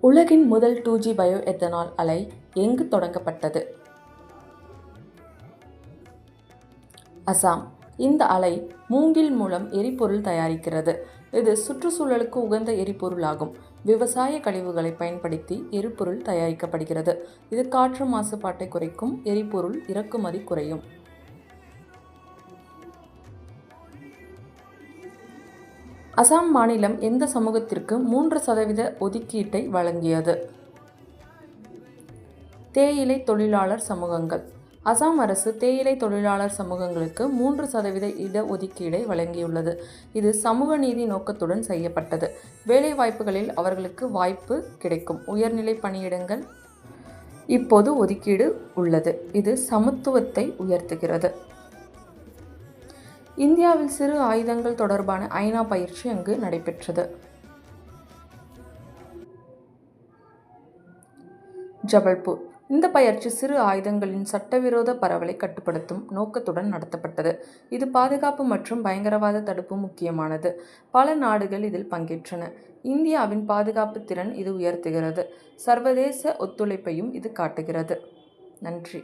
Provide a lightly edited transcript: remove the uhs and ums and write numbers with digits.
உலகின் முதல் 2G bio ethanol ஆலை எங்கு தொடங்கப்பட்டது? அசாம். இந்த ஆலை மூங்கில் மூலம் எரிபொருள் தயாரிக்கிறது. இது சுற்றுச்சூழலுக்கு உகந்த எரிபொருளாகும். விவசாய கழிவுகளை பயன்படுத்தி எரிபொருள் தயாரிக்கப்படுகிறது. இது காற்று மாசுபாட்டை குறைக்கும். எரிபொருள் இறக்குமதி குறையும். அசாம் மாநிலம் எந்த சமூகத்திற்கு 3% ஒதுக்கீட்டை வழங்கியது? தேயிலை தொழிலாளர் சமூகங்கள். அசாம் அரசு தேயிலை தொழிலாளர் சமூகங்களுக்கு 3% இட ஒதுக்கீடை வழங்கியுள்ளது. இது சமூக நீதி நோக்கத்துடன் செய்யப்பட்டது. வேலைவாய்ப்புகளில் அவர்களுக்கு வாய்ப்பு கிடைக்கும். உயர்நிலை பணியிடங்கள் இப்போது ஒதுக்கீடு உள்ளது. இது சமத்துவத்தை உயர்த்துகிறது. இந்தியாவில் சிறு ஆயுதங்கள் தொடர்பான ஐநா பயிற்சி அங்கு நடைபெற்றது. ஜபல்பூர். இந்த பயிற்சி சிறு ஆயுதங்களின் சட்டவிரோத பரவலை கட்டுப்படுத்தும் நோக்கத்துடன் நடத்தப்பட்டது. இது பாதுகாப்பு மற்றும் பயங்கரவாத தடுப்பு முக்கியமானது. பல நாடுகள் இதில் பங்கேற்றன. இந்தியாவின் பாதுகாப்பு திறன் இது உயர்த்துகிறது. சர்வதேச ஒத்துழைப்பையும் இது காட்டுகிறது. நன்றி.